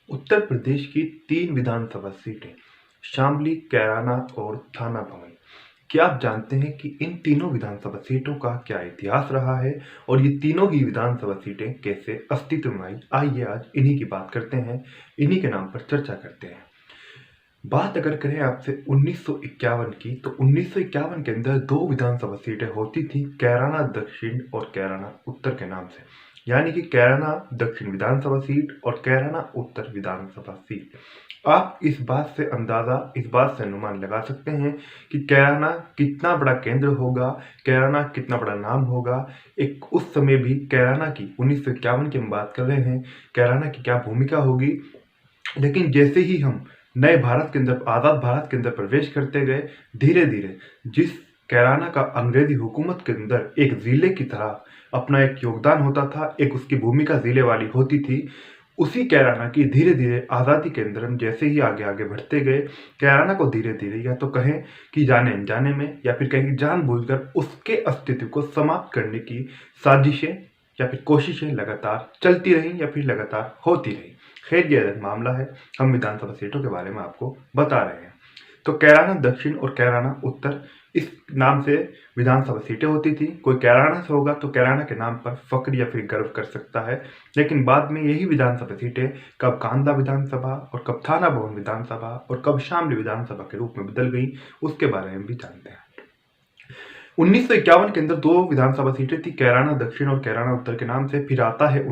उत्तर प्रदेश की 3 विधानसभा सीटें शामली, कैराना और थाना भवन। क्या आप जानते हैं कि इन तीनों विधानसभा सीटों का क्या इतिहास रहा है और ये तीनों ही विधानसभा सीटें कैसे अस्तित्व में आई? आइए आज इन्हीं की बात करते हैं, इन्हीं के नाम पर चर्चा करते हैं। बात अगर करें आपसे 1951 की, तो 1951 के अंदर 2 विधानसभा सीटें होती थी, कैराना दक्षिण और कैराना उत्तर के नाम से। यानी कि कैराना दक्षिण विधानसभा सीट और कैराना उत्तर विधानसभा सीट। आप इस बात से अनुमान लगा सकते हैं कि कैराना कितना बड़ा केंद्र होगा, कैराना कितना बड़ा नाम होगा। एक उस समय भी कैराना की 1951 की हम बात कर रहे हैं, कैराना की क्या भूमिका होगी। लेकिन जैसे ही हम नए भारत के अंदर, आज़ाद भारत के अंदर प्रवेश करते गए, धीरे धीरे जिस कैराना का अंग्रेजी हुकूमत के अंदर एक जिले की तरह अपना एक योगदान होता था, एक उसकी भूमिका जिले वाली होती थी, उसी कैराना की धीरे धीरे आज़ादी के अंदर हम जैसे ही आगे आगे बढ़ते गए, कैराना को धीरे धीरे, या तो कहें कि जाने अनजाने में, या फिर कहें कि जानबूझकर उसके अस्तित्व को समाप्त करने की साजिशें या फिर कोशिशें लगातार चलती रहीं या फिर लगातार होती रहीं। खैर, ये अलग मामला है, हम विधानसभा सीटों के बारे में आपको बता रहे हैं। तो कैराना दक्षिण और कैराना उत्तर, इस नाम से विधानसभा सीटें होती थी। कोई कैराना से होगा तो कैराना के नाम पर फक्र या फिर गर्व कर सकता है। लेकिन बाद में यही विधानसभा सीटें कब कांदा विधानसभा और कब थाना भवन विधानसभा और कब शामली विधानसभा के रूप में बदल गई, उसके बारे में भी जानते हैं। 1951 के अंदर 2 विधानसभा सीटें थी, कैराना दक्षिण और कैराना उत्तर के नाम से। फिर आता है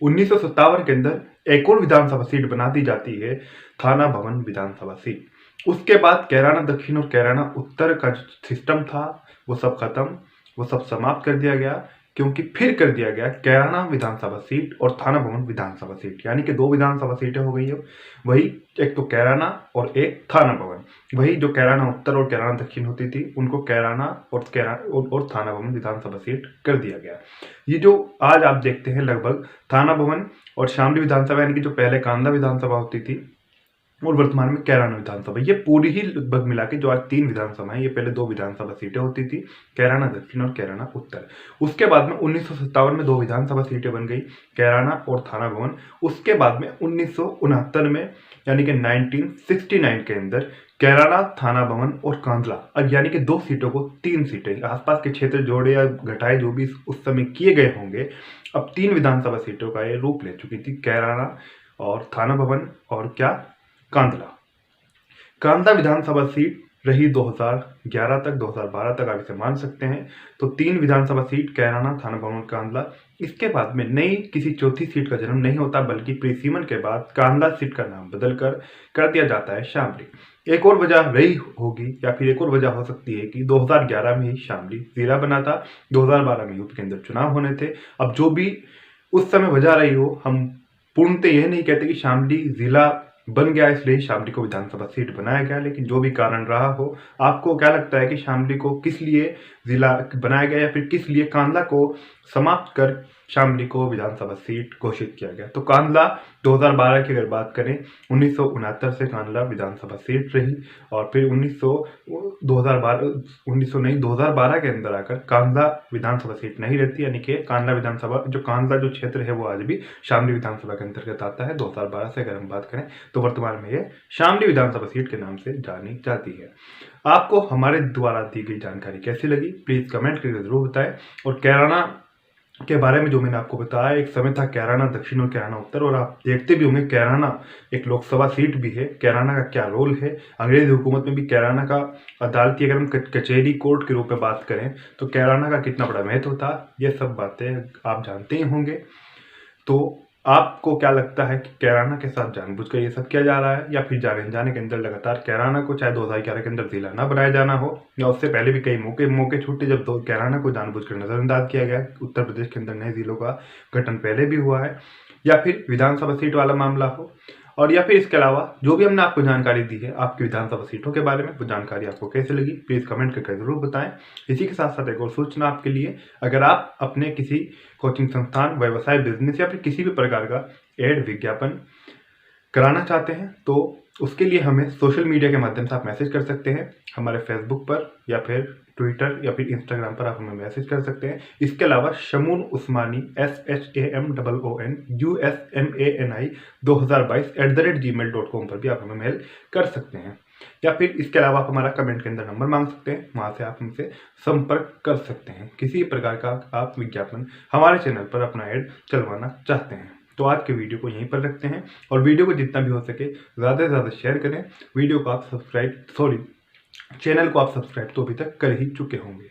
1957 के अंदर एक और विधानसभा सीट बना दी जाती है, थाना भवन विधानसभा सीट। उसके बाद कैराना दक्षिण और कैराना उत्तर का जो सिस्टम था वो सब खत्म, वो सब समाप्त कर दिया गया, क्योंकि फिर कर दिया गया कैराना विधानसभा सीट और थाना भवन विधानसभा सीट, यानी कि 2 विधानसभा सीटें हो गई है। वही, एक तो कैराना और एक थाना भवन। वही जो कैराना उत्तर और कैराना दक्षिण होती थी, उनको कैराना और थाना भवन विधानसभा सीट कर दिया गया। ये जो आज आप देखते हैं, लगभग थाना भवन और शामली विधानसभा, यानी कि जो पहले कांदा विधानसभा होती थी और वर्तमान में कैराना विधानसभा, ये पूरी ही लगभग मिला के जो आज 3 विधानसभा है, ये पहले 2 विधानसभा सीटें होती थी, कैराना दक्षिण और कैराना उत्तर। उसके बाद में 1957 में 2 विधानसभा सीटें बन गई, कैराना और थाना भवन। उसके बाद में 1969 में, यानी कि 1969 के अंदर कैराना, थाना भवन और कांदला, अब यानी कि 2 सीटों को 3 सीटें, आसपास के क्षेत्र जोड़े या घटाए जो भी उस समय किए गए होंगे, अब 3 विधानसभा सीटों का ये रूप ले चुकी थी, कैराना और थाना भवन और क्या, कांदला। कांदा विधानसभा सीट रही 2011 तक, 2012 तक आप इसे मान सकते हैं। तो 3 विधानसभा सीट, कैराना, थाना भवन, कांदला। इसके बाद में नई किसी चौथी सीट का जन्म नहीं होता, बल्कि प्रीसीमन के बाद कांदला सीट का नाम बदल कर दिया जाता है शामली। एक और वजह रही होगी, या फिर एक और वजह हो सकती है कि 2011 में ही शामली जिला बना था, 2012 में यूपी के अंदर चुनाव होने थे। अब जो भी उस समय वजह रही हो, हम पूर्णतः यह नहीं कहते कि शामली जिला बन गया इसलिए शामली को विधानसभा सीट बनाया गया, लेकिन जो भी कारण रहा हो, आपको क्या लगता है कि शामली को किस लिए जिला बनाया गया, या फिर किस लिए कांदला को समाप्त कर शामली को विधानसभा सीट घोषित किया गया? तो कांदला 2012 की अगर बात करें, 1969 से कांदला विधानसभा सीट रही, और फिर 2012 के अंदर आकर कांदला विधानसभा सीट नहीं रहती, यानी कि कांदला विधानसभा, जो कांदला जो क्षेत्र है वो आज भी शामली विधानसभा के अंतर्गत आता है। 2012 से अगर हम बात करें तो वर्तमान में ये शामली विधानसभा सीट के नाम से जानी जाती है। आपको हमारे द्वारा दी गई जानकारी कैसी लगी, प्लीज कमेंट करके जरूर बताएं। और कैराना के बारे में जो मैंने आपको बताया, एक समय था कैराना दक्षिण और कैराना उत्तर, और आप देखते भी होंगे कैराना एक लोकसभा सीट भी है। कैराना का क्या रोल है अंग्रेजी हुकूमत में भी, कैराना का अदालती, अगर हम कचहरी कोर्ट के रूप में बात करें तो कैराना का कितना बड़ा महत्व था, ये सब बातें आप जानते ही होंगे। तो आपको क्या लगता है कि कैराना के साथ जानबूझकर ये सब किया जा रहा है, या फिर जाने अनजाने के अंदर लगातार कैराना को, चाहे 2011 के अंदर जिला ना बनाया जाना हो, या उससे पहले भी कई मौके छूटे जब कैराना को जानबूझकर नजरअंदाज किया गया? उत्तर प्रदेश के अंदर नए जिलों का गठन पहले भी हुआ है, या फिर विधानसभा सीट वाला मामला हो, और या फिर इसके अलावा जो भी हमने आपको जानकारी दी है आपकी विधानसभा सीटों के बारे में, वो जानकारी आपको कैसे लगी, प्लीज कमेंट करके जरूर बताएं। इसी के साथ साथ एक और सूचना आपके लिए, अगर आप अपने किसी कोचिंग संस्थान, व्यवसाय, बिजनेस या फिर किसी भी प्रकार का एड विज्ञापन कराना चाहते हैं, तो उसके लिए हमें सोशल मीडिया के माध्यम से आप मैसेज कर सकते हैं, हमारे फेसबुक पर या फिर ट्विटर या फिर इंस्टाग्राम पर आप हमें मैसेज कर सकते हैं। इसके अलावा शमून उस्मानी SHAMOONUSMANI 2022 पर भी आप हमें मेल कर सकते हैं, या फिर इसके अलावा आप हमारा कमेंट के अंदर नंबर मांग सकते हैं, वहाँ से आप हमसे संपर्क कर सकते हैं। किसी प्रकार का आप विज्ञापन हमारे चैनल पर अपना ऐड चलवाना चाहते हैं तो आज के वीडियो को यहीं पर रखते हैं, और वीडियो को जितना भी हो सके ज़्यादा से ज़्यादा शेयर करें। वीडियो को आप चैनल को आप सब्सक्राइब तो अभी तक कर ही चुके होंगे।